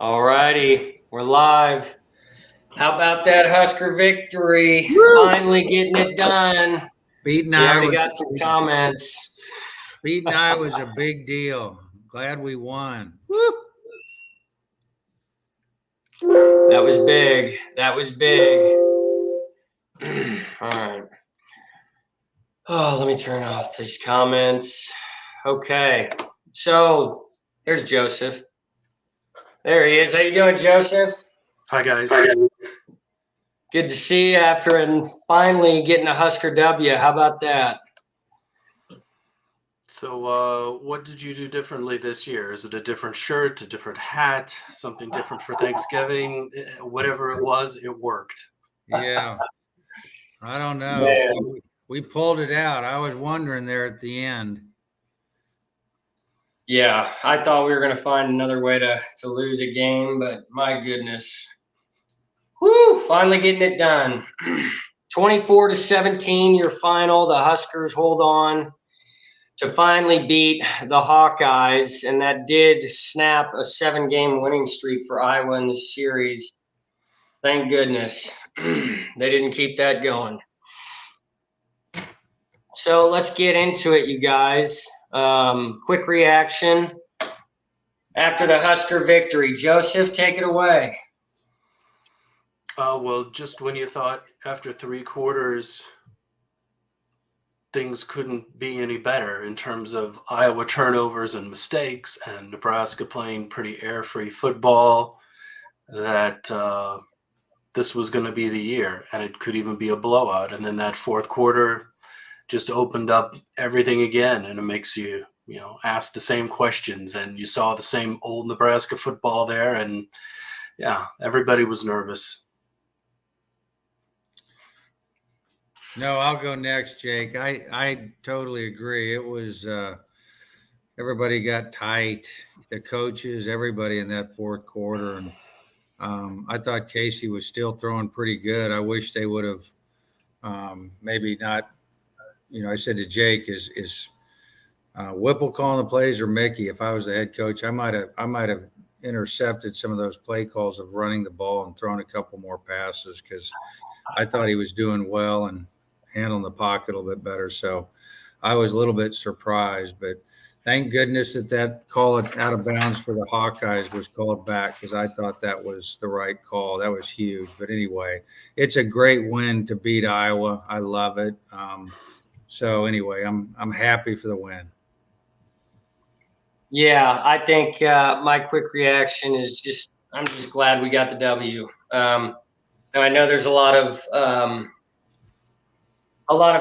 All righty, we're live. How about that Husker victory? Woo! Finally getting it done. Beating We already Iowa. got some comments. Beating Iowa was a big deal. Glad we won. Woo! That was big. That was big. All right. Oh, let me turn off these comments. Okay. So here's Joseph. There he is. How you doing, Joseph? Hi, guys. Good to see you after and finally getting a Husker W. How about that? So, what did you do differently this year? Is it a different shirt, a different hat, something different for Thanksgiving? Whatever it was, it worked. Yeah. I don't know. Man. We pulled it out. I was wondering there at the end. Yeah, I thought we were going to find another way to lose a game, but my goodness. Whoo, finally getting it done. 24-17, your final. The Huskers hold on to finally beat the Hawkeyes, and that did snap a 7-game winning streak for Iowa in the series. Thank goodness. They didn't keep that going. So let's get into it, you guys. Quick reaction after the Husker victory. Joseph, take it away. Well, just when you thought after 3 quarters things couldn't be any better in terms of Iowa turnovers and mistakes and Nebraska playing pretty air-free football, that this was going to be the year, and it could even be a blowout. And then that fourth quarter just opened up everything again, and it makes you ask the same questions, and you saw the same old Nebraska football there, and yeah, everybody was nervous. No, I'll go next, Jake. I totally agree. It was everybody got tight. The coaches, everybody in that fourth quarter, and I thought Casey was still throwing pretty good. I wish they would have maybe not. I said to Jake, is Whipple calling the plays or Mickey? If I was the head coach, I might have intercepted some of those play calls of running the ball and throwing a couple more passes, because I thought he was doing well and handling the pocket a little bit better. So I was a little bit surprised, but thank goodness that call out of bounds for the Hawkeyes was called back, because I thought that was the right call. That was huge. But anyway, it's a great win to beat Iowa. I love it. So anyway, I'm happy for the win. Yeah, I think my quick reaction is I'm just glad we got the W. And I know there's a lot of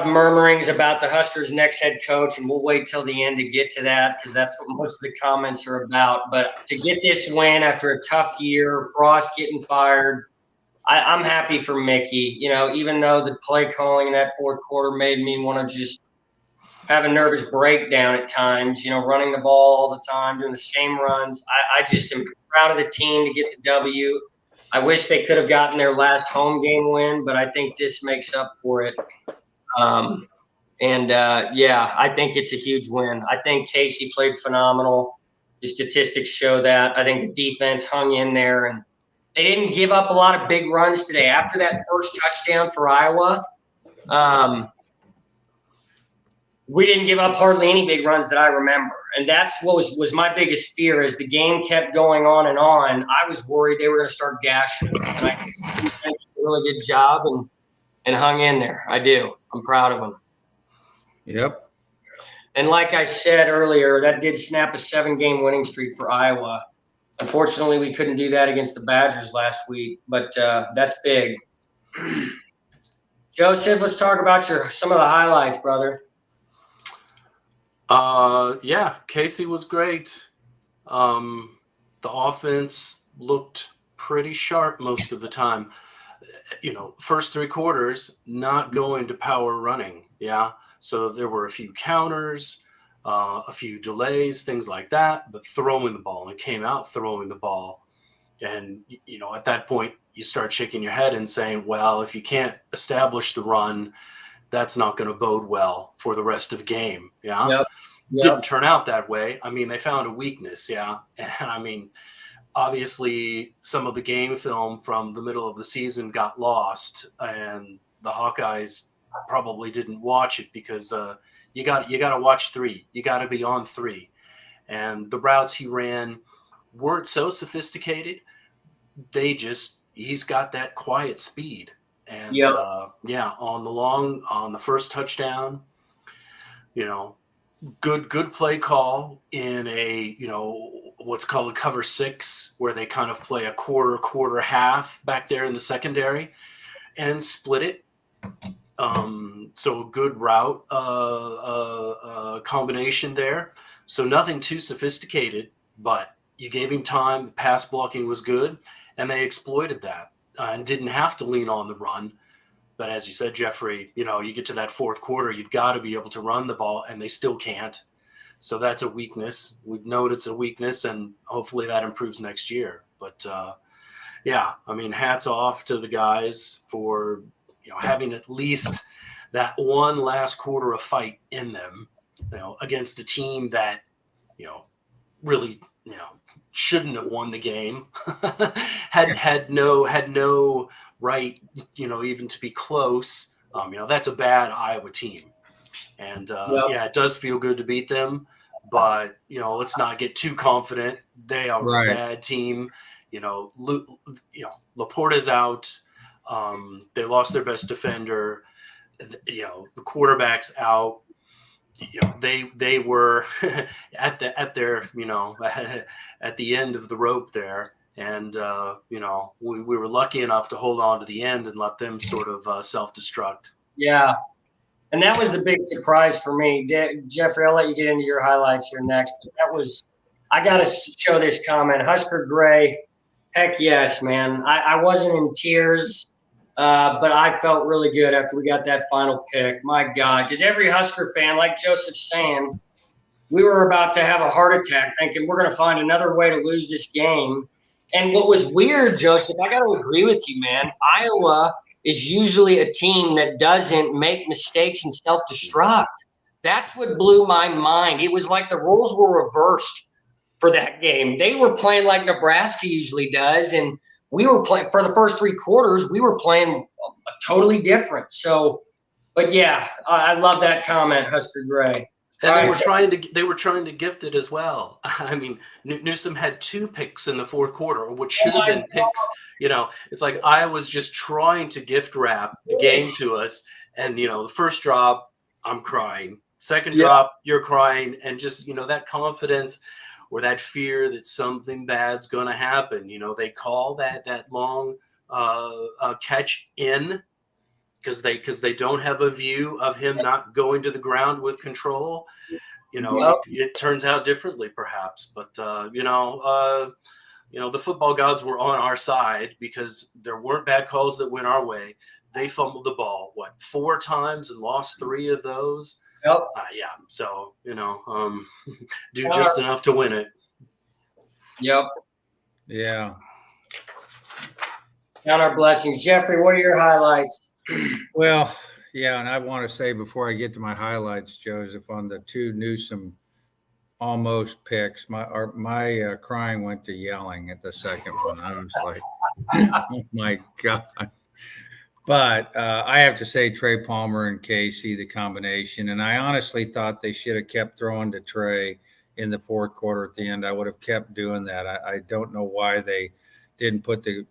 murmurings about the Huskers' next head coach, and we'll wait till the end to get to that, because that's what most of the comments are about. But to get this win after a tough year, Frost getting fired, I'm happy for Mickey. Even though the play calling in that fourth quarter made me want to just have a nervous breakdown at times, running the ball all the time, doing the same runs. I just am proud of the team to get the W. I wish they could have gotten their last home game win, but I think this makes up for it. Yeah, I think it's a huge win. I think Casey played phenomenal. The statistics show that. I think the defense hung in there, and they didn't give up a lot of big runs today. After that first touchdown for Iowa, we didn't give up hardly any big runs that I remember. And that's what was my biggest fear. As the game kept going on and on, I was worried they were going to start gashing. And I think they did a really good job and hung in there. I do. I'm proud of them. Yep. And like I said earlier, that did snap a 7-game winning streak for Iowa. Unfortunately, we couldn't do that against the Badgers last week, but that's big. Joseph, let's talk about some of the highlights, brother. Yeah, Casey was great. The offense looked pretty sharp most of the time. First 3 quarters, not going to power running. Yeah. So there were a few counters, a few delays, things like that, but throwing the ball, and it came out throwing the ball. And, at that point, you start shaking your head and saying, well, if you can't establish the run, that's not going to bode well for the rest of the game. Yeah. Yep. Didn't turn out that way. I mean, they found a weakness. Yeah. And I mean, obviously some of the game film from the middle of the season got lost, and the Hawkeyes probably didn't watch it because you got to watch 3. You got to be on 3. And the routes he ran weren't so sophisticated. He's got that quiet speed. And Yep. on the first touchdown, good play call in a, what's called a cover 6, where they kind of play a quarter half back there in the secondary and split it. So a good route combination there. So nothing too sophisticated, but you gave him time. The pass blocking was good, and they exploited that and didn't have to lean on the run. But as you said, Jeffrey, you get to that fourth quarter, you've got to be able to run the ball, and they still can't. So that's a weakness. We've known it's a weakness, and hopefully that improves next year. But hats off to the guys for having at least that one last quarter of fight in them, against a team that really shouldn't have won the game, had no right, even to be close. That's a bad Iowa team, and it does feel good to beat them, but let's not get too confident. They are a bad team. Laporta's out. They lost their best defender. The quarterback's out. They were at the end of the rope there, and we were lucky enough to hold on to the end and let them sort of self-destruct. Yeah, and that was the big surprise for me. Jeffrey, I'll let you get into your highlights here next. But I got to show this comment. Husker Gray, heck yes, man. I wasn't in tears. But I felt really good after we got that final pick. My God, because every Husker fan, like Joseph's saying, we were about to have a heart attack thinking we're going to find another way to lose this game. And what was weird, Joseph, I got to agree with you, man. Iowa is usually a team that doesn't make mistakes and self-destruct. That's what blew my mind. It was like the roles were reversed for that game. They were playing like Nebraska usually does, and we were playing for the first 3 quarters. We were playing totally different. So, but yeah, I love that comment, Husker Gray. And they were trying to gift it as well. I mean, Newsom had 2 picks in the fourth quarter, which should have been picks. It's like Iowa's just trying to gift wrap the game to us. And the first drop, I'm crying. Second drop, you're crying, and just that confidence or that fear that something bad's going to happen. They call that long catch in because they don't have a view of him not going to the ground with control. It turns out differently perhaps, but the football gods were on our side because there weren't bad calls that went our way. They fumbled the ball 4 times and lost 3 of those. Yep. So, do just enough to win it. Yep. Yeah. Count our blessings. Jeffrey, what are your highlights? Well, yeah, and I want to say before I get to my highlights, Joseph, on the 2 Newsom almost picks, my crying went to yelling at the second one. I was like, oh my God. But I have to say Trey Palmer and Casey, the combination, and I honestly thought they should have kept throwing to Trey in the fourth quarter at the end. I would have kept doing that. I don't know why they didn't put the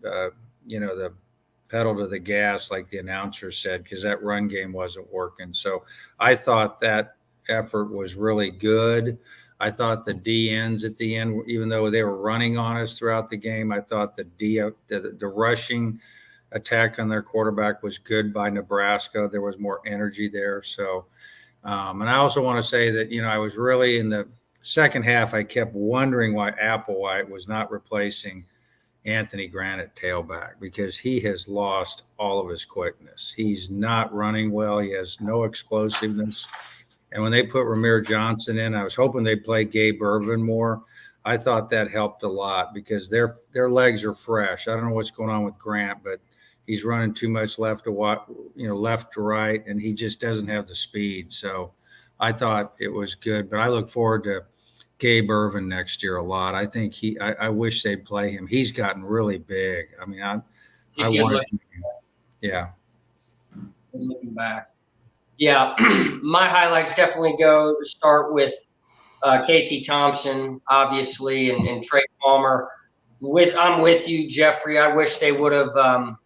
pedal to the gas like the announcer said, because that run game wasn't working. So I thought that effort was really good. I thought the DNs at the end, even though they were running on us throughout the game, I thought the rushing attack on their quarterback was good by Nebraska. There was more energy there. So, and I also want to say that, I was really in the second half, I kept wondering why Applewhite was not replacing Anthony Grant at tailback, because he has lost all of his quickness. He's not running well. He has no explosiveness. And when they put Ramir Johnson in, I was hoping they'd play Gabe Irvin more. I thought that helped a lot because their legs are fresh. I don't know what's going on with Grant, but he's running too much left to right, and he just doesn't have the speed. So I thought it was good, but I look forward to Gabe Irvin next year a lot. I think I wish they'd play him. He's gotten really big. I mean, I wanted to, yeah. Looking back. Yeah, my highlights definitely start with Casey Thompson, obviously, and Trey Palmer. I'm with you, Jeffrey. I wish they would have.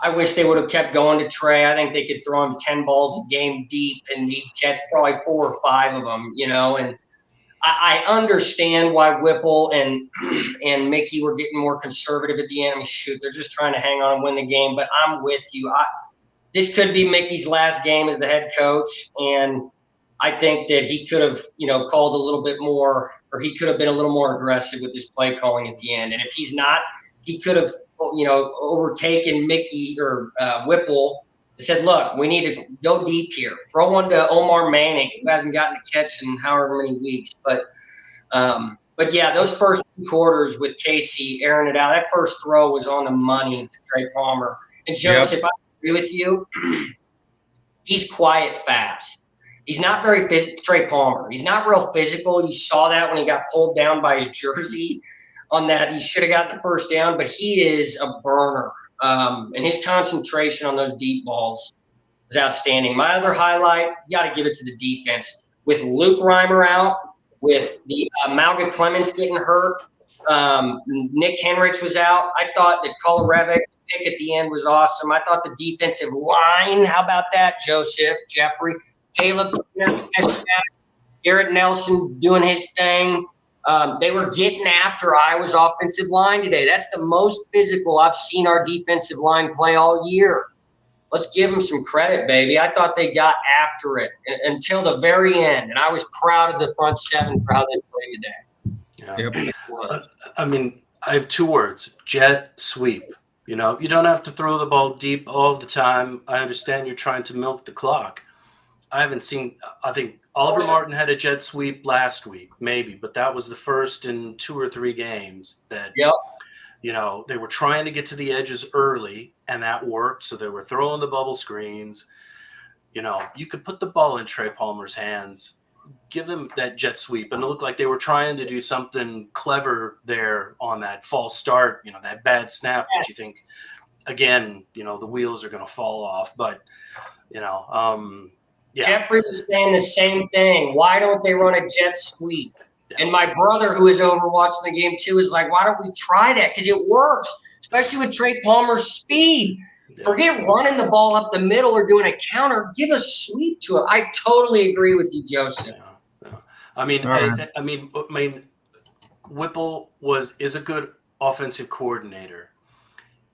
I wish they would have kept going to Trey. I think they could throw him 10 balls a game deep, and he'd catch probably 4 or 5 of them. And I understand why Whipple and Mickey were getting more conservative at the end. I mean, shoot, they're just trying to hang on and win the game. But I'm with you. This could be Mickey's last game as the head coach, and I think that he could have, called a little bit more, or he could have been a little more aggressive with his play calling at the end. And if he's not, he could have, overtaken Mickey or Whipple and said, look, we need to go deep here. Throw one to Omar Manning, who hasn't gotten a catch in however many weeks. But yeah, those first 2 quarters with Casey airing it out, that first throw was on the money to Trey Palmer. And Joseph, I agree with you. He's quiet fast. He's not very Trey Palmer. He's not real physical. You saw that when he got pulled down by his jersey on that. He should have gotten the first down, but he is a burner. And his concentration on those deep balls is outstanding. My other highlight, you got to give it to the defense. With Luke Reimer out, with the Malga Clemens getting hurt, Nick Henrich was out. I thought that Kolarevich pick at the end was awesome. I thought the defensive line, how about that, Joseph, Jeffrey, Caleb, Garrett Nelson doing his thing. They were getting after Iowa's offensive line today. That's the most physical I've seen our defensive line play all year. Let's give them some credit, baby. I thought they got after it until the very end, and I was proud of the front 7 for how they played today. Yep. I mean, I have 2 words: jet sweep. You don't have to throw the ball deep all the time. I understand you're trying to milk the clock. I haven't seen – I think Oliver Martin had a jet sweep last week, maybe, but that was the first in 2 or 3 games that, they were trying to get to the edges early, and that worked. So they were throwing the bubble screens. You could put the ball in Trey Palmer's hands, give him that jet sweep, and it looked like they were trying to do something clever there on that false start, that bad snap that you think, again, the wheels are going to fall off. But, yeah. Jeffrey was saying the same thing. Why don't they run a jet sweep? Yeah. And my brother, who is over watching the game too, is like, why don't we try that? Because it works, especially with Trey Palmer's speed. Yeah. Forget running the ball up the middle or doing a counter. Give a sweep to it. I totally agree with you, Joseph. Yeah. I mean, Whipple is a good offensive coordinator.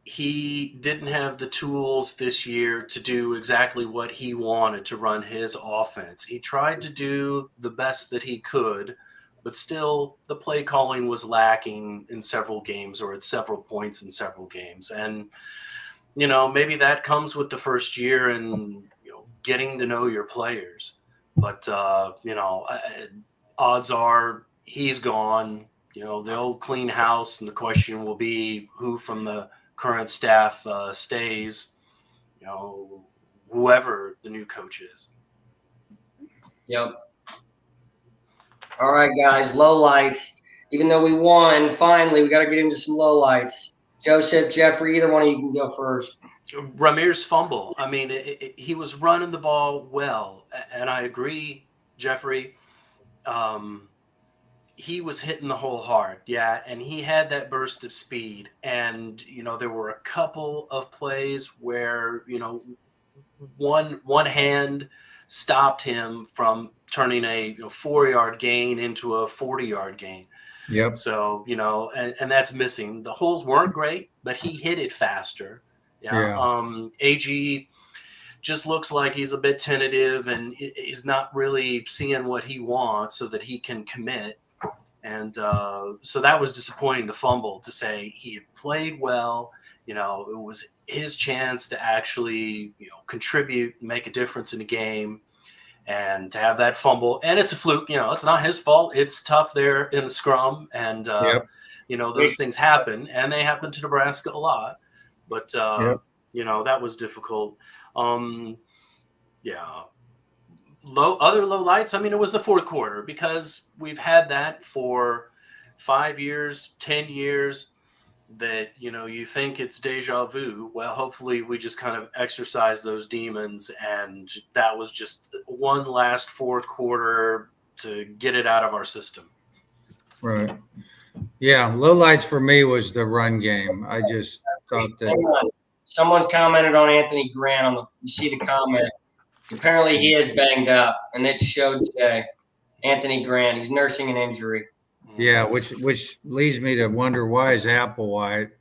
He didn't have the tools this year to do exactly what he wanted to run his offense. He tried to do the best that he could, but still the play calling was lacking in several games, or at several points in several games. And, maybe that comes with the first year and, getting to know your players. But, odds are he's gone. They'll clean house, and the question will be who from the current staff stays, whoever the new coach is. Yep. All right, guys, lowlights. Even though we won, finally, we got to get into some lowlights. Joseph, Jeffrey, either one of you can go first. Ramir's fumble. I mean, he was running the ball well, and I agree, Jeffrey. He was hitting the hole hard, and he had that burst of speed. And, there were a couple of plays where, one hand stopped him from turning a 4-yard gain into a 40-yard gain. Yep. So, and that's missing. The holes weren't great, but he hit it faster. AG just looks like he's a bit tentative and is not really seeing what he wants so that he can commit. And so that was disappointing, the fumble, to say he had played well. It was his chance to actually, contribute, make a difference in the game, and to have that fumble. And it's a fluke. It's not his fault. It's tough there in the scrum. And, those things happen, and they happen to Nebraska a lot. But, that was difficult. other low lights. I mean, it was the fourth quarter because we've had that for 5 years, 10 years. That you think it's deja vu. Well, hopefully we just kind of exercise those demons, and that was just one last fourth quarter to get it out of our system. Right. Yeah, lowlights for me was the run game. I just thought that someone's commented on Anthony Grant you see the comment. Apparently he is banged up, and it showed today. Anthony Grant, he's nursing an injury. Yeah, which leads me to wonder, why is Applewhite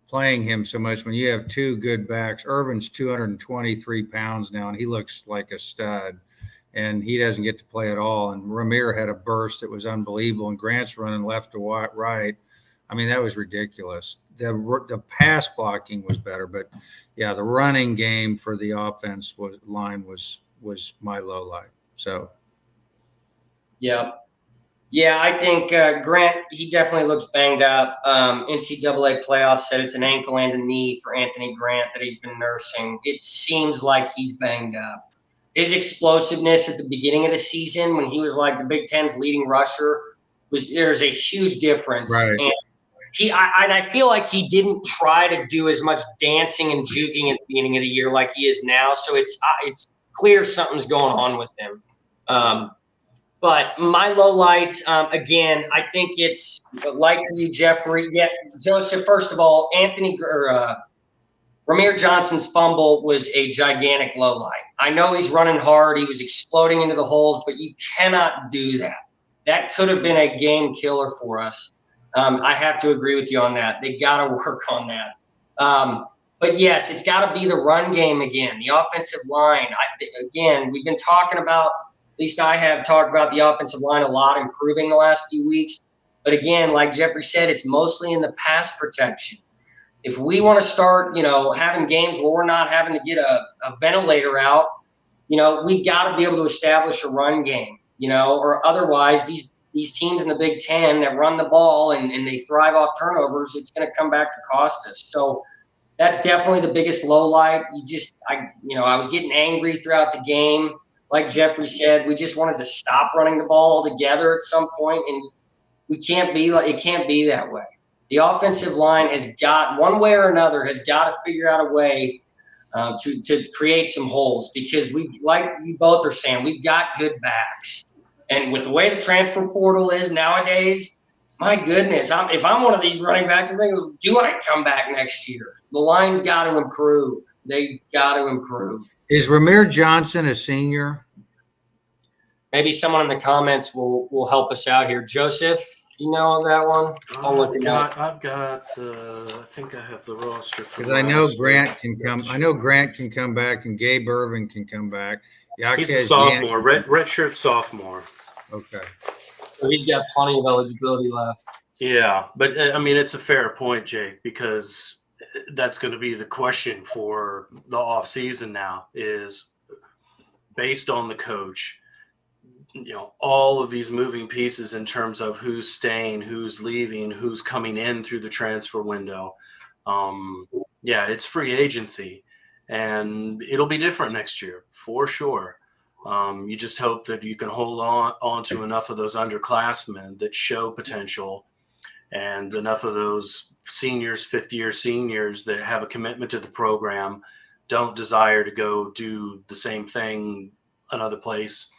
playing him so much when you have two good backs? Irvin's 223 pounds now, and he looks like a stud, and he doesn't get to play at all. And Ramir had a burst that was unbelievable, and Grant's running left to right. I mean, that was ridiculous. The pass blocking was better, but yeah, the running game for the offense was my low light. So, yeah. Yeah, I think Grant, he definitely looks banged up. NCAA playoffs said it's an ankle and a knee for Anthony Grant that he's been nursing. It seems like he's banged up. His explosiveness at the beginning of the season, when he was like the Big Ten's leading rusher, there's a huge difference. Right. And I feel like he didn't try to do as much dancing and juking at the beginning of the year like he is now. So it's clear something's going on with him. But my lowlights, again, I think it's like you, Jeffrey. Yeah, Joseph. First of all, Ramir Johnson's fumble was a gigantic lowlight. I know he's running hard; he was exploding into the holes, but you cannot do that. That could have been a game killer for us. I have to agree with you on that. They got to work on that. But yes, it's got to be the run game again. The offensive line. Again, we've been talking about. At least I have talked about the offensive line a lot, improving the last few weeks. But again, like Jeffrey said, it's mostly in the pass protection. If we want to start, having games where we're not having to get a ventilator out, we got to be able to establish a run game, or otherwise these teams in the Big Ten that run the ball and they thrive off turnovers, it's going to come back to cost us. So that's definitely the biggest low light. I was getting angry throughout the game. Like Jeffrey said, we just wanted to stop running the ball altogether at some point, and it can't be that way. The offensive line has got, one way or another, has got to figure out a way to create some holes, because like you both are saying, we've got good backs. And with the way the transfer portal is nowadays, my goodness, if I'm one of these running backs, I'm thinking, do I come back next year? The line's got to improve. They've got to improve. Is Ramir Johnson a senior? Maybe someone in the comments will help us out here. Joseph, you know that one? I've got. I think I have the roster. Because I know Grant can come. I know Grant can come back, and Gabe Irvin can come back. He's a sophomore, redshirt sophomore. Okay. So he's got plenty of eligibility left. Yeah, but I mean, it's a fair point, Jake, because that's going to be the question for the off season now, is based on the coach, all of these moving pieces in terms of who's staying, who's leaving, who's coming in through the transfer window. It's free agency, and it'll be different next year for sure. You just hope that you can hold on to enough of those underclassmen that show potential, and enough of those seniors, fifth-year seniors that have a commitment to the program, don't desire to go do the same thing another place,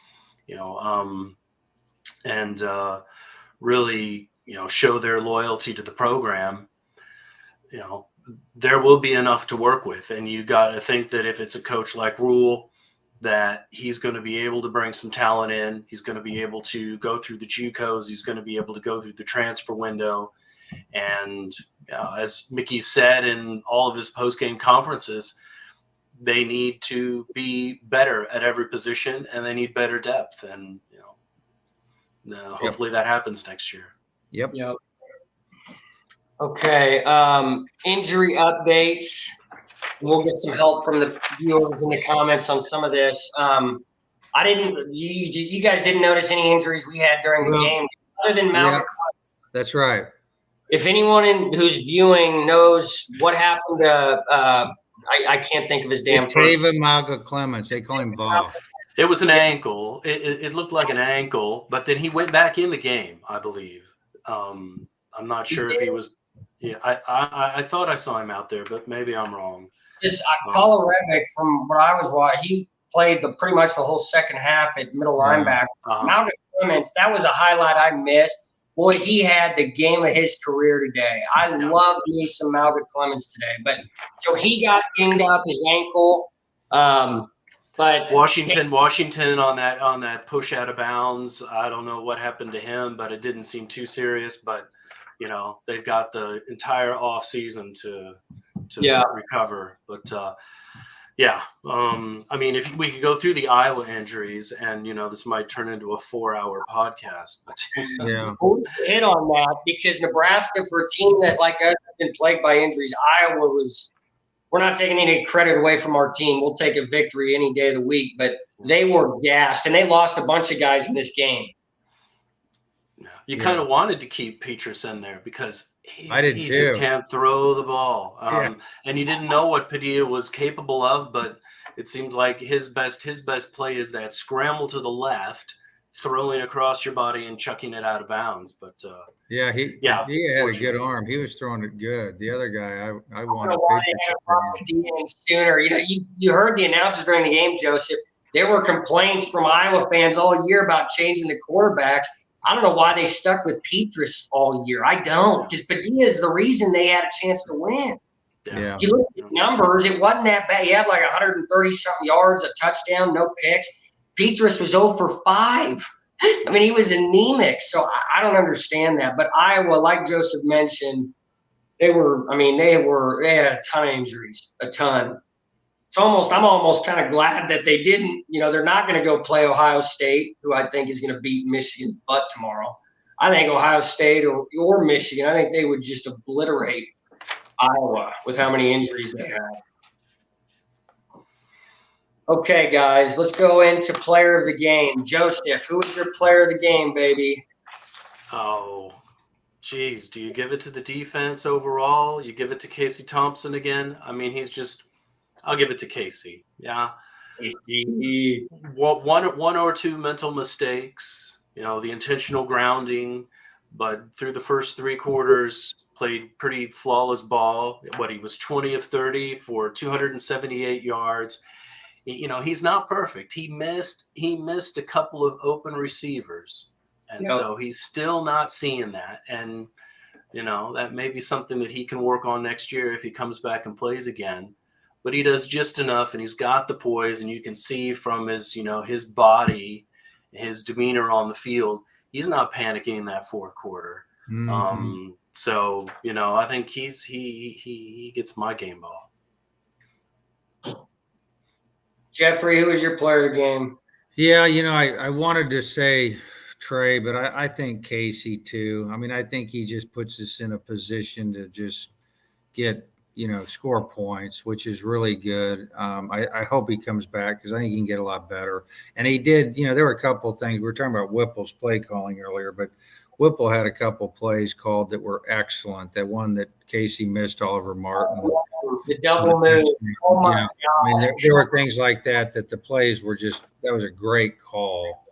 and really, show their loyalty to the program. There will be enough to work with, and you got to think that if it's a coach like Rule, that he's going to be able to bring some talent in. He's going to be able to go through the JUCOs. He's going to be able to go through the transfer window. And as Mickey said in all of his post-game conferences, they need to be better at every position, and they need better depth. And, hopefully that happens next year. Yep. Okay. Injury updates. We'll get some help from the viewers in the comments on some of this. You guys didn't notice any injuries we had during the game other than Malcolm. That's right. If anyone who's viewing knows what happened to, I can't think of his damn first name. Malga Clements. They call him Vol. It was an ankle. It looked like an ankle, but then he went back in the game, I believe. I'm not sure if he was. Yeah, I thought I saw him out there, but maybe I'm wrong. Just Kolorevic, from what I was watching, he played pretty much the whole second half at middle linebacker. Malcolm Clements, that was a highlight I missed. Boy, he had the game of his career today. I loved me some Malcolm Clements today. But so he got dinged up his ankle. But Washington on that push out of bounds. I don't know what happened to him, but it didn't seem too serious. But they've got the entire off season to recover. But I mean, if we could go through the Iowa injuries, and this might turn into a 4-hour podcast. But we'll hit on that because Nebraska, for a team that like us has been plagued by injuries, Iowa was. We're not taking any credit away from our team. We'll take a victory any day of the week, but they were gassed, and they lost a bunch of guys in this game. You kind of wanted to keep Petrus in there because he too. Just can't throw the ball. And you didn't know what Padilla was capable of, but it seems like his best play is that scramble to the left, throwing across your body and chucking it out of bounds. But he had a good arm. He was throwing it good. The other guy, I wanted to sooner. You heard the announcers during the game, Joseph. There were complaints from Iowa fans all year about changing the quarterbacks. I don't know why they stuck with Petrus all year. I don't, because Padilla is the reason they had a chance to win. Yeah. If you look at the numbers, it wasn't that bad. He had like 130-something yards, a touchdown, no picks. Petrus was 0 for 5. I mean, he was anemic, so I don't understand that. But Iowa, like Joseph mentioned, they had a ton of injuries, a ton. I'm almost kind of glad that they didn't. They're not going to go play Ohio State, who I think is going to beat Michigan's butt tomorrow. I think Ohio State or Michigan, I think they would just obliterate Iowa with how many injuries they have. Okay, guys, let's go into player of the game. Joseph, who was your player of the game, baby? Oh, geez. Do you give it to the defense overall? You give it to Casey Thompson again? I mean, I'll give it to Casey. Yeah. One or two mental mistakes, the intentional grounding, but through the first 3 quarters, played pretty flawless ball. He was 20 of 30 for 278 yards. He's not perfect. He missed a couple of open receivers. And so he's still not seeing that. And, that may be something that he can work on next year if he comes back and plays again. But he does just enough, and he's got the poise, and you can see from his, his body, his demeanor on the field, he's not panicking in that fourth quarter. Mm-hmm. So, I think he gets my game ball. Jeffrey, who was your player of the game? Yeah, I wanted to say Trey, but I think Casey too. I mean, I think he just puts us in a position to just get, score points, which is really good. I hope he comes back because I think he can get a lot better. And he did, there were a couple of things. We were talking about Whipple's play calling earlier, but Whipple had a couple of plays called that were excellent. That one that Casey missed, Oliver Martin. The double move. Oh my God. I mean, there were things like that the plays were that was a great call.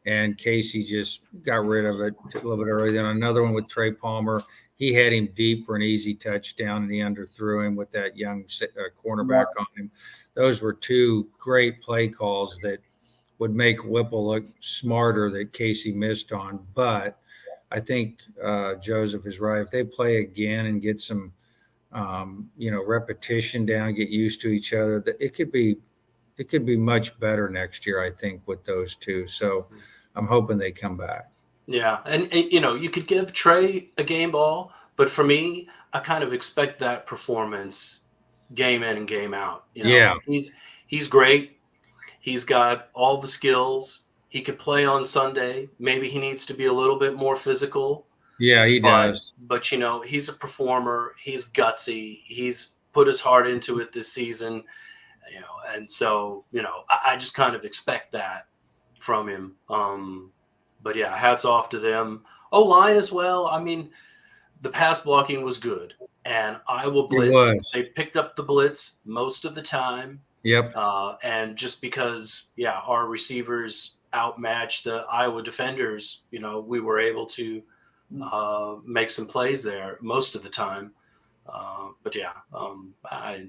And Casey just got rid of it a little bit early. Then another one with Trey Palmer. He had him deep for an easy touchdown, and he underthrew him with that young cornerback on him. Those were 2 great play calls that would make Whipple look smarter that Casey missed on. But I think Joseph is right. If they play again and get some, repetition down, get used to each other, it could be much better next year, I think, with those 2. So I'm hoping they come back. Yeah. And you could give Trey a game ball, but for me, I kind of expect that performance game in and game out. Yeah. He's great. He's got all the skills. He could play on Sunday. Maybe he needs to be a little bit more physical. Yeah, he does. But he's a performer. He's gutsy. He's put his heart into it this season. And so, I just kind of expect that from him. But yeah, hats off to them. O-line as well. I mean, the pass blocking was good. And Iowa blitz, they picked up the blitz most of the time. Yep. And just because, our receivers outmatched the Iowa defenders, we were able to make some plays there most of the time. But I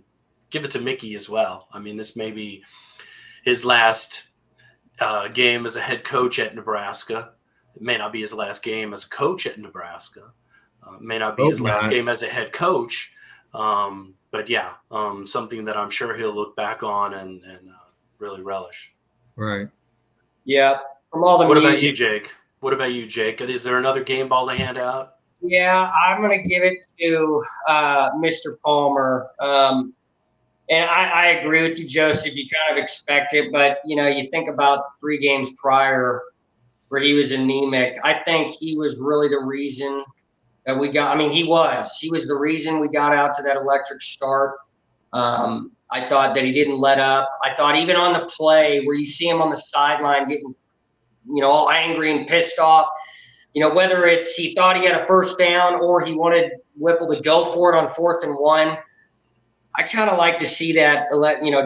give it to Mickey as well. I mean, this may be his last game as a head coach at Nebraska. It may not be his last game as a coach at Nebraska. It may not be his last game as a head coach. But something that I'm sure he'll look back on and really relish. Right. Yeah. From all the What about you, Jake? Is there another game ball to hand out? Yeah, I'm going to give it to Mr. Palmer. And I agree with you, Joseph. You kind of expect it, but, you think about 3 games prior where he was anemic. I think he was really the reason that we got – he was the reason we got out to that electric start. I thought that he didn't let up. I thought even on the play where you see him on the sideline getting, all angry and pissed off, whether it's he thought he had a first down or he wanted Whipple to go for it on 4th and 1. I kind of like to see that,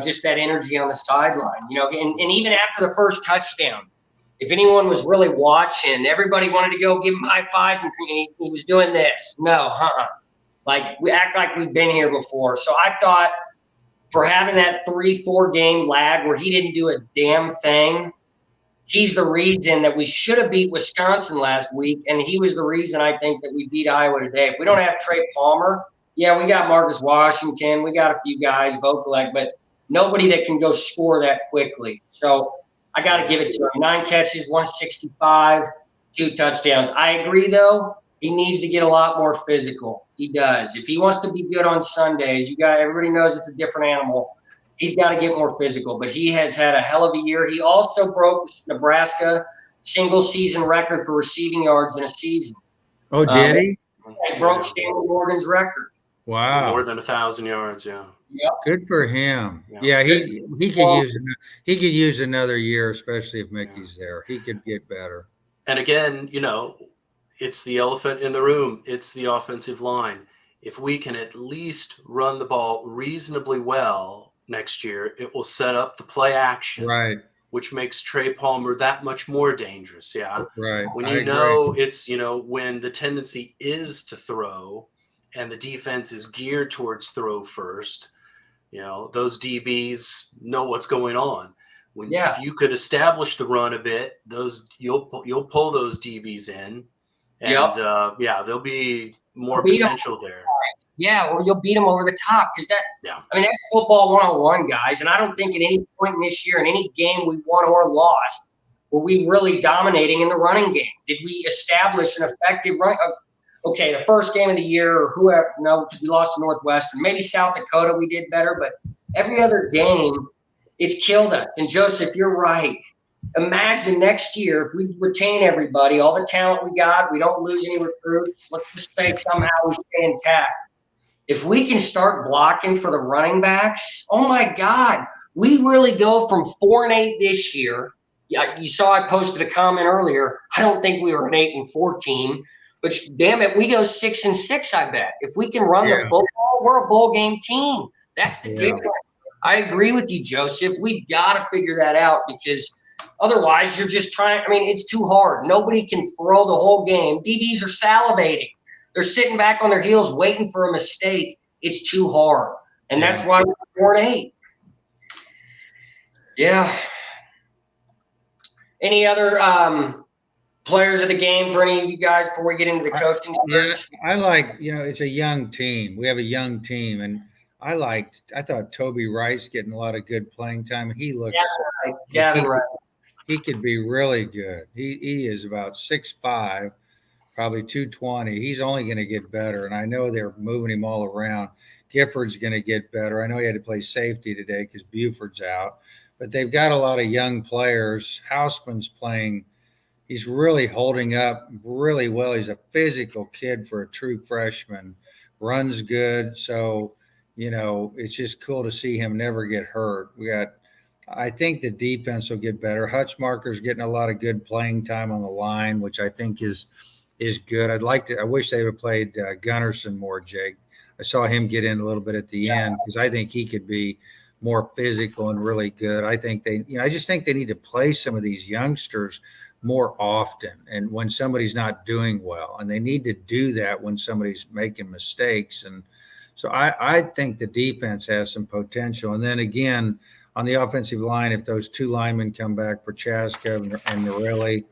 just that energy on the sideline, and even after the first touchdown, if anyone was really watching, everybody wanted to go give him high fives and he was doing this. No, Like we act like we've been here before. So I thought for having that 3-4 game lag where he didn't do a damn thing, he's the reason that we should have beat Wisconsin last week, and he was the reason I think that we beat Iowa today. If we don't have Trey Palmer, we got Marcus Washington, we got a few guys, Vokalek, but nobody that can go score that quickly. So I got to give it to him. 9 catches, 165, 2 touchdowns. I agree, though, he needs to get a lot more physical. He does. If he wants to be good on Sundays, everybody knows it's a different animal. He's got to get more physical, but he has had a hell of a year. He also broke Nebraska single-season record for receiving yards in a season. Oh, did he? He broke Stanley Morgan's record. Wow. More than 1,000 yards, yeah. Yep. Good for him. Yeah, he could use another year, especially if Mickey's there. He could get better. And again, it's the elephant in the room. It's the offensive line. If we can at least run the ball reasonably well next year, it will set up the play action, right? Which makes Trey Palmer that much more dangerous. Yeah, right. When it's when the tendency is to throw, and the defense is geared towards throw first. Those DBs know what's going on. If you could establish the run a bit, you'll pull those DBs in, and there'll be more potential there. Yeah, or you'll beat them over the top because that's football 101, guys. And I don't think at any point in this year, in any game we won or lost, were we really dominating in the running game. Did we establish an effective run? Okay, the first game of the year, or whoever, no, because we lost to Northwestern. Maybe South Dakota we did better, but every other game, it's killed us. And Joseph, you're right. Imagine next year if we retain everybody, all the talent we got, we don't lose any recruits. Let's just say somehow we stay intact. If we can start blocking for the running backs, oh my God, we really go from 4-8 this year. Yeah, you saw I posted a comment earlier. I don't think we were an 8-4 team, but damn it, we go 6-6. I bet if we can run the football, we're a bowl game team. That's the difference. I agree with you, Joseph. We've got to figure that out because otherwise you're just trying. It's too hard. Nobody can throw the whole game. DBs are salivating. They're sitting back on their heels waiting for a mistake. It's too hard. And that's why we're 4-8. Yeah. Any other players of the game for any of you guys before we get into the coaching? I like, it's a young team. We have a young team. And I thought Toby Rice getting a lot of good playing time. He looks he could be really good. He is about 6'5", probably 220. He's only going to get better. And I know they're moving him all around. Gifford's going to get better. I know he had to play safety today because Buford's out. But they've got a lot of young players. Hausman's playing. He's really holding up really well. He's a physical kid for a true freshman. Runs good. So, it's just cool to see him never get hurt. I think the defense will get better. Hutchmarker's getting a lot of good playing time on the line, which I think is good. I wish they would have played Gunnarsson more, Jake. I saw him get in a little bit at the end because I think he could be more physical and really good. I think I just think they need to play some of these youngsters more often, and when somebody's not doing well, and they need to do that when somebody's making mistakes. And so I think the defense has some potential. And then again, on the offensive line, if those two linemen come back, Prochaska and Norelli,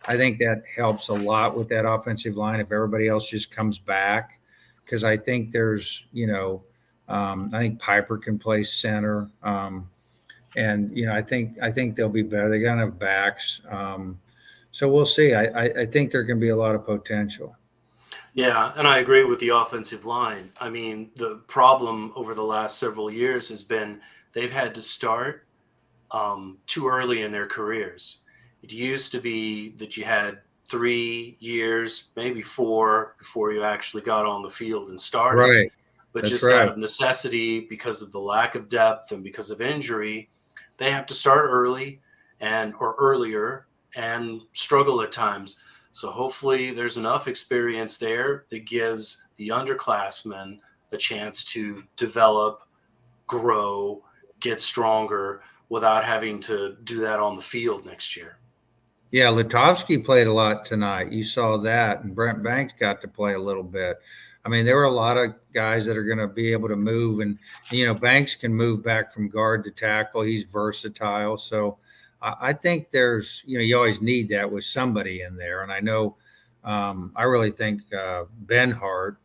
I think that helps a lot with that offensive line if everybody else just comes back. Because I think there's, I think Piper can play center. And I think they'll be better. They're going to have backs. So we'll see. I think there can be a lot of potential. Yeah, and I agree with the offensive line. I mean, the problem over the last several years has been they've had to start too early in their careers. It used to be that you had 3 years, maybe 4, before you actually got on the field and started. Right. But That's just right. out of necessity, because of the lack of depth and because of injury, they have to start early or earlier and struggle at times. So hopefully there's enough experience there that gives the underclassmen a chance to develop, grow, get stronger without having to do that on the field next year. Yeah, Lutovsky played a lot tonight. You saw that, and Brent Banks got to play a little bit. I mean, there were a lot of guys that are going to be able to move, and Banks can move back from guard to tackle. He's versatile, so I think there's you always need that with somebody in there. And I know I really think Benhart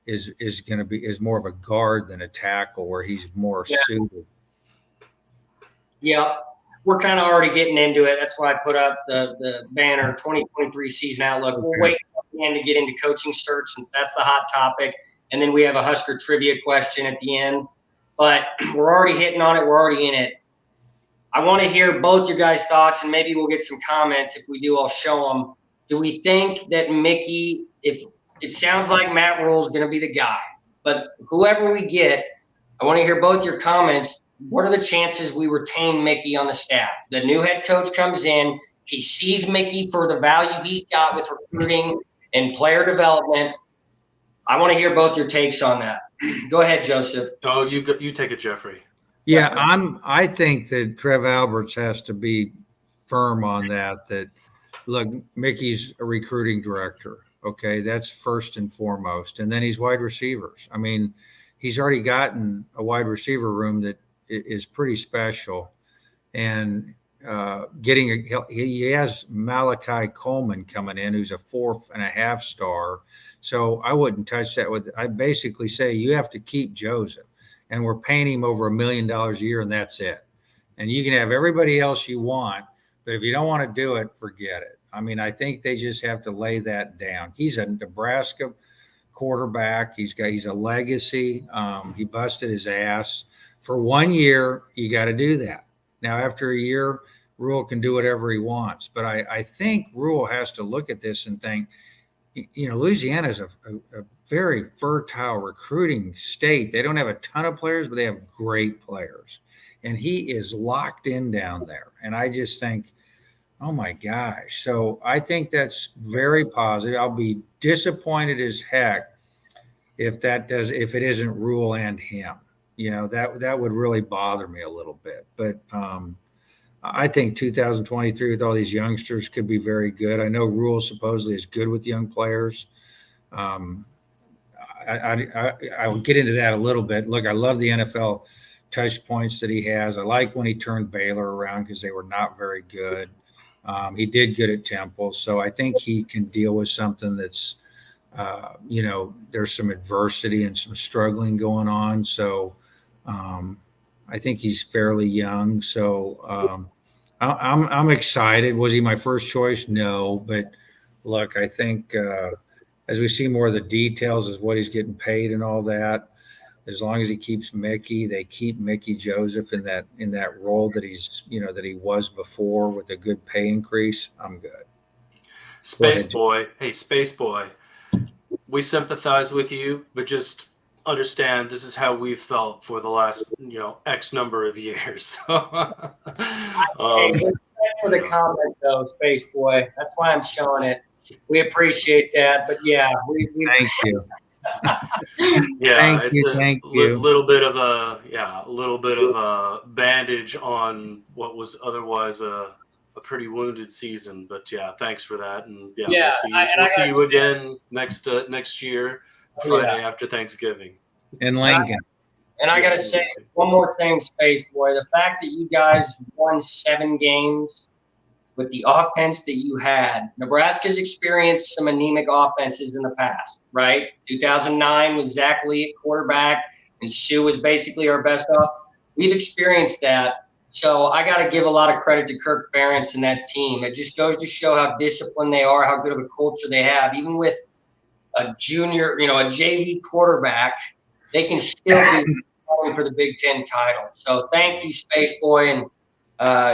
is more of a guard than a tackle, where he's more suited. Yeah, we're kind of already getting into it. That's why I put up the banner 2023 season outlook. Okay. We'll wait until the end to get into coaching search, since that's the hot topic. And then we have a Husker trivia question at the end. But we're already hitting on it. We're already in it. I want to hear both your guys' thoughts, and maybe we'll get some comments. If we do, I'll show them. Do we think that Mickey, if it sounds like Matt Rhule is going to be the guy, but whoever we get, I want to hear both your comments. What are the chances we retain Mickey on the staff? The new head coach comes in. He sees Mickey for the value he's got with recruiting and player development. I want to hear both your takes on that. Go ahead, Joseph. Oh, you take it, Jeffrey. Yeah, I think that Trev Alberts has to be firm on that. That look, Mickey's a recruiting director. Okay, that's first and foremost, and then he's wide receivers. I mean, he's already gotten a wide receiver room that is pretty special, and he has Malachi Coleman coming in, who's a 4.5 star. So I wouldn't touch that. I basically say you have to keep Joseph. And we're paying him over $1 million a year, and that's it. And you can have everybody else you want, but if you don't want to do it, forget it. I mean, I think they just have to lay that down. He's a Nebraska quarterback. He's a legacy. He busted his ass. For 1 year, you got to do that. Now, after a year, Rhule can do whatever he wants. But I think Rhule has to look at this and think, Louisiana is a very fertile recruiting state. They don't have a ton of players, but they have great players. And he is locked in down there. And I just think, oh my gosh. So I think that's very positive. I'll be disappointed as heck if it isn't Rhule and him. That would really bother me a little bit. But I think 2023 with all these youngsters could be very good. I know Rhule supposedly is good with young players. I will get into that a little bit. Look, I love the NFL touch points that he has. I like when he turned Baylor around because they were not very good. He did good at Temple. So I think he can deal with something that's, there's some adversity and some struggling going on. So I think he's fairly young. So I'm excited. Was he my first choice? No. But look, I think as we see more of the details of what he's getting paid and all that, as long as he keeps Mickey, they keep Mickey Joseph in that role that that he was before with a good pay increase, I'm good. Space Boy. Hey, Space Boy. We sympathize with you, but just understand this is how we've felt for the last, X number of years. For the comment though, Space Boy. That's why I'm showing it. We appreciate that. But yeah, thank you. Yeah, Thank it's you. a Thank you. little bit of a bandage on what was otherwise a pretty wounded season. But yeah, thanks for that, and yeah, Yeah, we'll see you again next year, the Friday after Thanksgiving. In Lincoln. And I Yeah, got to say one more thing, Space Boy. The fact that you guys won 7 games with the offense that you had, Nebraska's experienced some anemic offenses in the past, right? 2009 with Zach Lee at quarterback, and Sue was basically our best off. We've experienced that. So I got to give a lot of credit to Kirk Ferentz and that team. It just goes to show how disciplined they are, how good of a culture they have. Even with a junior, a JV quarterback, they can still be going for the Big Ten title. So thank you, Space Boy, and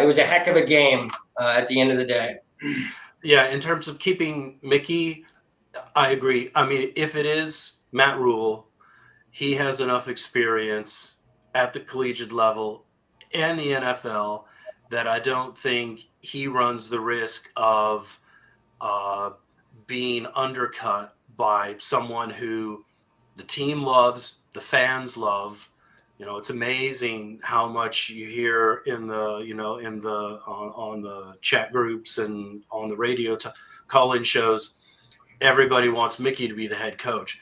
it was a heck of a game at the end of the day. Yeah, in terms of keeping Mickey, I agree. I mean, if it is Matt Rule, he has enough experience at the collegiate level and the NFL that I don't think he runs the risk of being undercut by someone who the team loves, the fans love. It's amazing how much you hear in the on the chat groups and on the radio call-in shows. Everybody wants Mickey to be the head coach.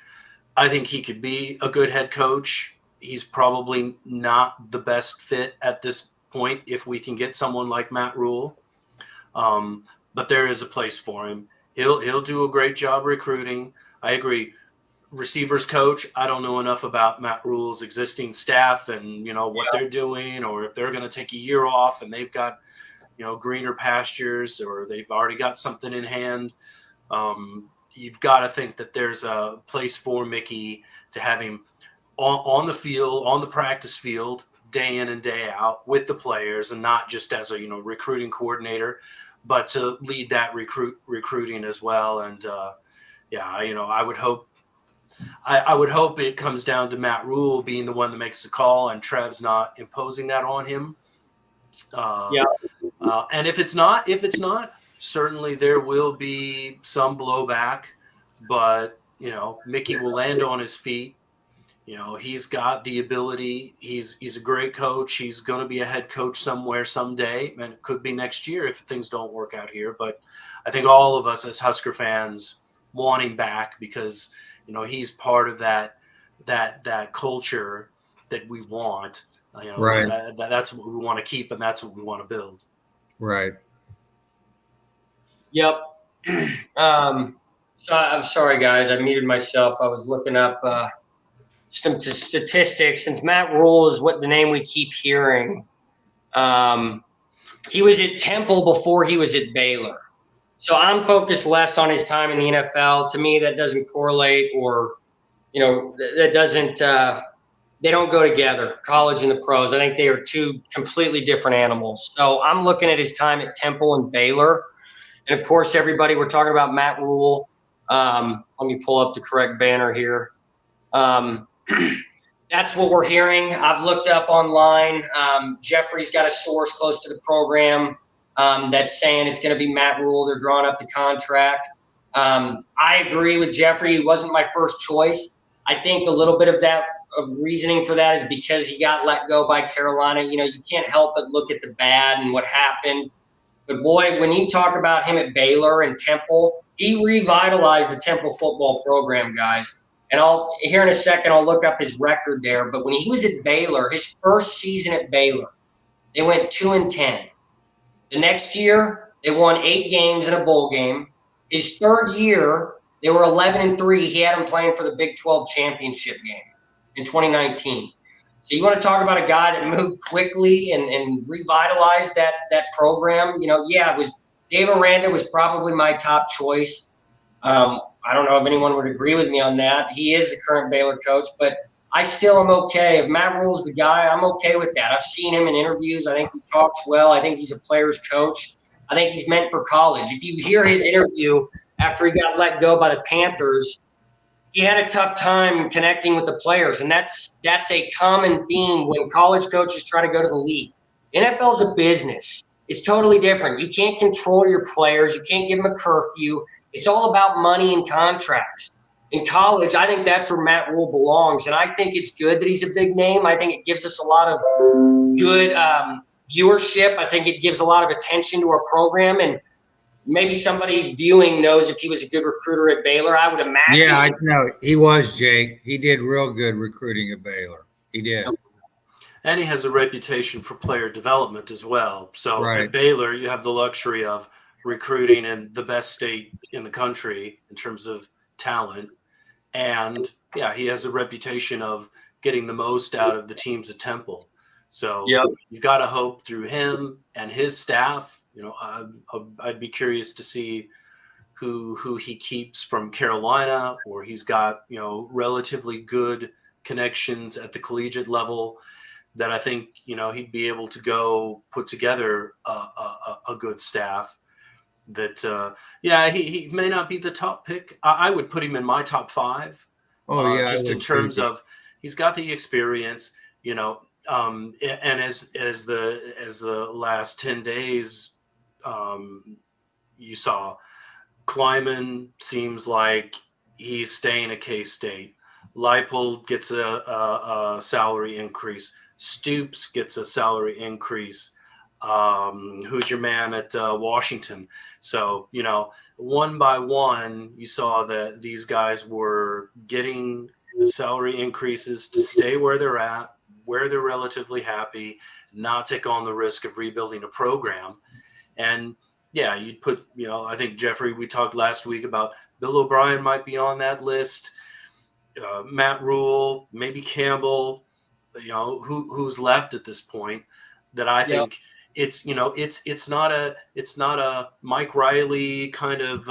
I think he could be a good head coach. He's probably not the best fit at this point if we can get someone like Matt Rule. But there is a place for him. He'll do a great job recruiting. I agree. Receivers coach, I don't know enough about Matt Rule's existing staff and what they're doing, or if they're going to take a year off and they've got greener pastures, or they've already got something in hand. You've got to think that there's a place for Mickey to have him on the field, on the practice field, day in and day out with the players, and not just as a recruiting coordinator, but to lead that recruiting as well. And I would hope. I would hope it comes down to Matt Rule being the one that makes the call and Trev's not imposing that on him. And if it's not, certainly there will be some blowback, but Mickey will land on his feet. He's got the ability. He's a great coach. He's going to be a head coach somewhere someday, and it could be next year if things don't work out here. But I think all of us as Husker fans want him back because he's part of that culture that we want. Right. That's what we want to keep, and that's what we want to build. Right. Yep. So I'm sorry, guys. I muted myself. I was looking up some statistics. Since Matt Rule is what the name we keep hearing, he was at Temple before he was at Baylor. So I'm focused less on his time in the NFL. To me, that doesn't correlate, or that doesn't. They don't go together. College and the pros. I think they are two completely different animals. So I'm looking at his time at Temple and Baylor. And of course, everybody, we're talking about Matt Rule. Let me pull up the correct banner here. That's what we're hearing. I've looked up online. Jeffrey's got a source close to the program that's saying it's going to be Matt Rule. They're drawing up the contract. I agree with Jeffrey. He wasn't my first choice. I think a little bit of that reasoning for that is because he got let go by Carolina. You can't help but look at the bad and what happened. But boy, when you talk about him at Baylor and Temple, he revitalized the Temple football program, guys. And here in a second, I'll look up his record there. But when he was at Baylor, his first season at Baylor, they went 2-10. The next year, they won 8 games in a bowl game. His third year, they were 11-3. He had them playing for the Big 12 championship game in 2019. So you want to talk about a guy that moved quickly and revitalized that program? It was Dave Aranda was probably my top choice. I don't know if anyone would agree with me on that. He is the current Baylor coach, but I still am okay. If Matt Rule's the guy, I'm okay with that. I've seen him in interviews. I think he talks well. I think he's a player's coach. I think he's meant for college. If you hear his interview after he got let go by the Panthers, he had a tough time connecting with the players, and that's a common theme when college coaches try to go to the league. NFL's a business. It's totally different. You can't control your players. You can't give them a curfew. It's all about money and contracts. in college, I think that's where Matt Rule belongs. And I think it's good that he's a big name. I think it gives us a lot of good viewership. I think it gives a lot of attention to our program. And maybe somebody viewing knows if he was a good recruiter at Baylor. I would imagine. Yeah, I know. He was, Jake. He did real good recruiting at Baylor. He did. And he has a reputation for player development as well. So at Baylor, you have the luxury of recruiting in the best state in the country in terms of talent. And yeah, he has a reputation of getting the most out of the teams at Temple. So you've got to hope through him and his staff. You know, I'd be curious to see who he keeps from Carolina, or he's got, you know, relatively good connections at the collegiate level that I think, you know, he'd be able to go put together a good staff. That he may not be the top pick. I would put him in my top 5. Just in terms of he's got the experience, you know, and as the last 10 days you saw, Kleiman seems like he's staying at K-State. Leipold gets a salary increase. Stoops gets a salary increase. Who's your man at Washington? So, you know, one by one, you saw that these guys were getting the salary increases to stay where they're at, where they're relatively happy, not take on the risk of rebuilding a program. And yeah, you'd put, you know, I think, Jeffrey, we talked last week about Bill O'Brien might be on that list. Matt Rule, maybe Campbell, you know, who's left at this point that I think it's, you know, it's not a Mike Riley kind of,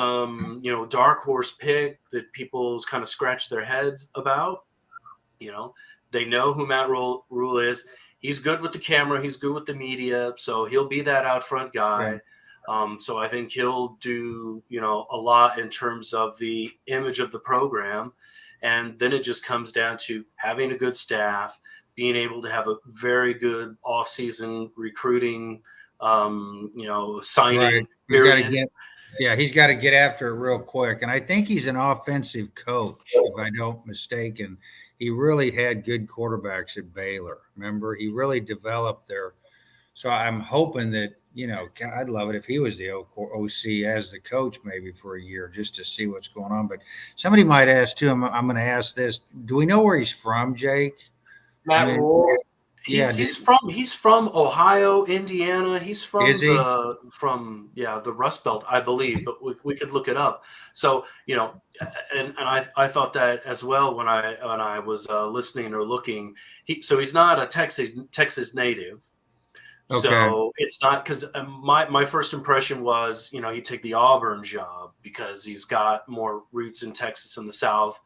you know, dark horse pick that people's kind of scratch their heads about. You know, they know who Matt Rule is. He's good with the camera. He's good with the media. So he'll be that out front guy. So I think he'll do, you know, a lot in terms of the image of the program. And then it just comes down to having a good staff, being able to have a very good off-season recruiting, you know, signing. He's got to get after it real quick. And I think he's an offensive coach, if I don't mistaken. He really had good quarterbacks at Baylor. Remember, he really developed their. So I'm hoping that, you know, God, I'd love it if he was the OC as the coach maybe for a year just to see what's going on. But somebody might ask too. I'm going to ask this. Do we know where he's from, Jake? Matt Rule. He's from Ohio, Indiana. He's from the Rust Belt, I believe, but we could look it up. So, you know, and I thought that as well when I was listening or looking. He's not a Texas native. Okay. So it's not, because my first impression was, you know, he'd take the Auburn job because he's got more roots in Texas and the South.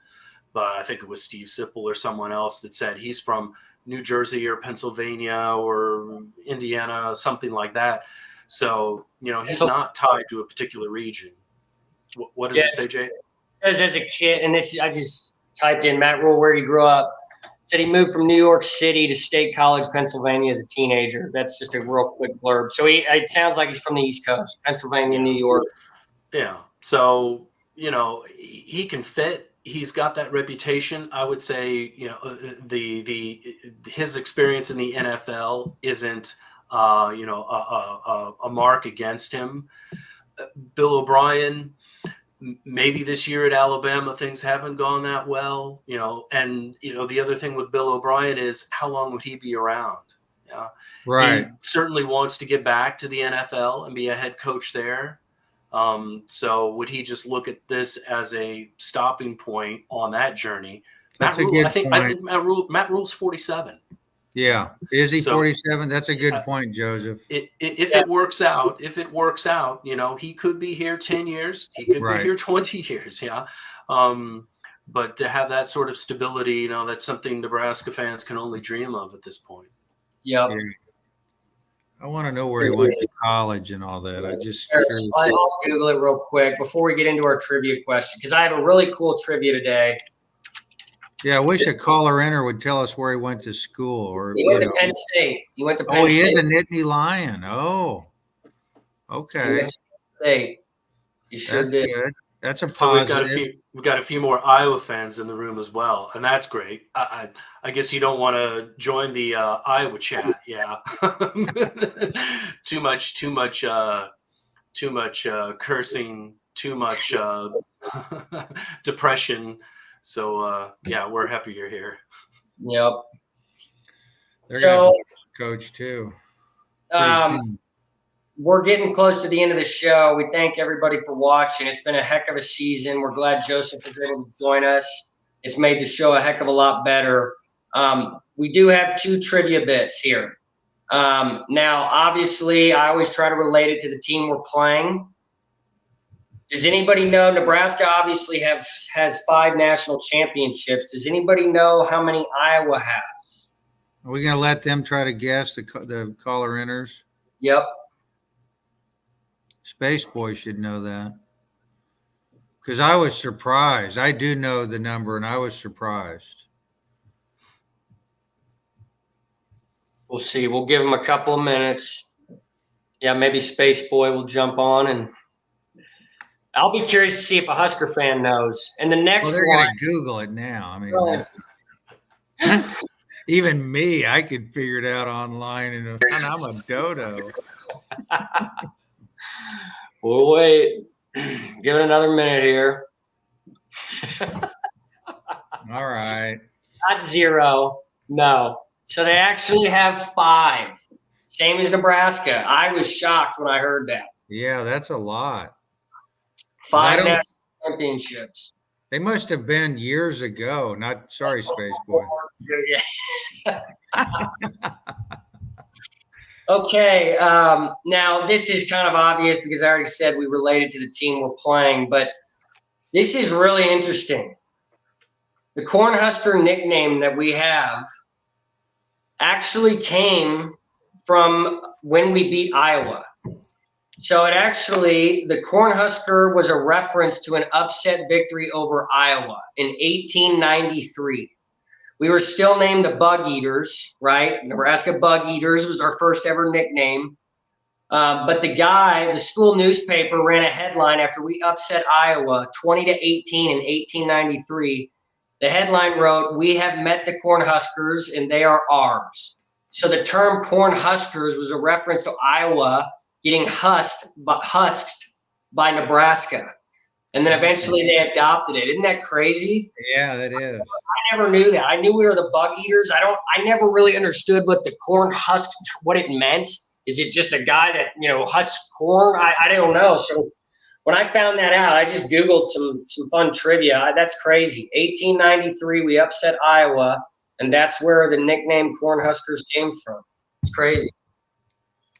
But I think it was Steve Sipple or someone else that said he's from New Jersey or Pennsylvania or Indiana, something like that. So, you know, he's not tied to a particular region. What does it say, Jay? It says as a kid, and this I just typed in Matt Rule, where did he grow up? Said he moved from New York City to State College, Pennsylvania as a teenager. That's just a real quick blurb. So it sounds like he's from the East Coast, Pennsylvania, New York. Yeah. So, you know, he can fit. He's got that reputation. I would say, you know, his experience in the NFL isn't, you know, a mark against him. Bill O'Brien, maybe this year at Alabama, things haven't gone that well, you know, and, you know, the other thing with Bill O'Brien is how long would he be around? Yeah. Right. He certainly wants to get back to the NFL and be a head coach there. So would he just look at this as a stopping point on that journey? That's a good point. I think Matt Rule's 47. Yeah. Is he 47? That's a good point, Joseph. If it works out, you know, he could be here 10 years. He could be here 20 years. Yeah. But to have that sort of stability, you know, that's something Nebraska fans can only dream of at this point. Yep. Yeah. I want to know where he went to college and all that. I'll Google it real quick before we get into our trivia question, because I have a really cool trivia today. Yeah, I wish a caller in would tell us where he went to school. Or he went to Penn State. He went to Penn State. He is a Nittany Lion. Oh, okay. He sure did. Good. That's a So positive. we've got a few more Iowa fans in the room as well, and that's great. I guess you don't want to join the Iowa chat, yeah. too much cursing, too much depression. So yeah, we're happy you're here. Yep. They're So, gonna coach too. Pretty soon. we're getting close to the end of the show. We thank everybody for watching. It's been a heck of a season. We're glad Joseph was able to join us. It's made the show a heck of a lot better. We do have 2 trivia bits here. Now, obviously, I always try to relate it to the team we're playing. Does anybody know Nebraska obviously has 5 national championships? Does anybody know how many Iowa has? Are we gonna let them try to guess the caller inners? Yep. Space Boy should know that. Because I was surprised. I do know the number, and I was surprised. We'll see. We'll give him a couple of minutes. Yeah, maybe Space Boy will jump on, and I'll be curious to see if a Husker fan knows. And the next Well, they're one, gonna Google it now. I mean, even me, I could figure it out online, and I'm a dodo. we'll wait. Give it another minute here. All right. Not 0. No. So they actually have 5. Same as Nebraska. I was shocked when I heard that. Yeah, that's a lot. 5 national championships. They must have been years ago. Not sorry, Space Boy. Okay. Now this is kind of obvious because I already said we related to the team we're playing, but this is really interesting. The Cornhusker nickname that we have actually came from when we beat Iowa. So the Cornhusker was a reference to an upset victory over Iowa in 1893. We were still named the Bug Eaters, right? Nebraska Bug Eaters was our first ever nickname. But the school newspaper ran a headline after we upset Iowa 20-18 in 1893. The headline wrote, "We have met the Cornhuskers and they are ours." So the term Cornhuskers was a reference to Iowa getting husked by Nebraska. And then eventually they adopted it. Isn't that crazy? Yeah, that is. I never knew that. I knew we were the Bug Eaters. I never really understood what the corn husk, what it meant. Is it just a guy that, husks corn? I don't know. So when I found that out, I just Googled some fun trivia. That's crazy. 1893, we upset Iowa, and that's where the nickname Cornhuskers came from. It's crazy.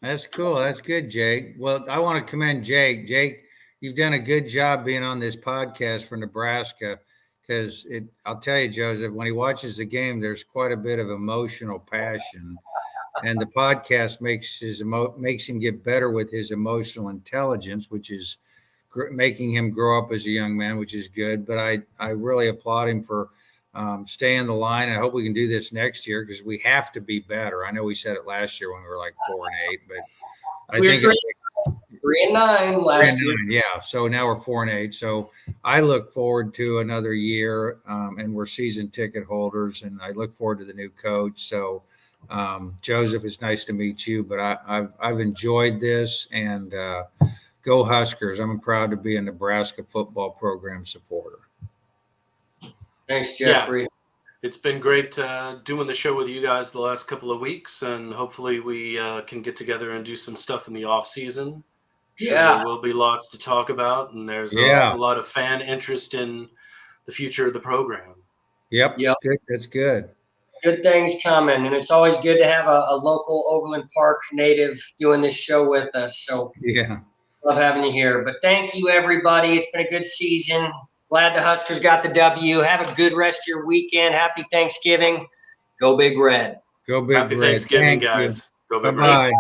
That's cool. That's good, Jake. Well, I want to commend Jake. Jake, you've done a good job being on this podcast for Nebraska because I'll tell you, Joseph, when he watches the game, there's quite a bit of emotional passion. And the podcast makes him get better with his emotional intelligence, which is making him grow up as a young man, which is good. But I really applaud him for staying the line. I hope we can do this next year because we have to be better. I know we said it last year when we were like 4-8, but I think 3-9 last year. Yeah. So now we're 4-8. So I look forward to another year, and we're season ticket holders, and I look forward to the new coach. So Joseph, it's nice to meet you, but I've enjoyed this, and go Huskers. I'm proud to be a Nebraska football program supporter. Thanks, Jeffrey. Yeah, it's been great doing the show with you guys the last couple of weeks, and hopefully we can get together and do some stuff in the off season. Sure, there will be lots to talk about, and there's a lot of fan interest in the future of the program. Yep. Good. That's good. Good things coming, and it's always good to have a local Overland Park native doing this show with us. So yeah, love having you here. But thank you, everybody. It's been a good season. Glad the Huskers got the W. Have a good rest of your weekend. Happy Thanksgiving. Go Big Red. Go Big Red. Happy Thanksgiving, guys. Go Big Red. Bye-bye.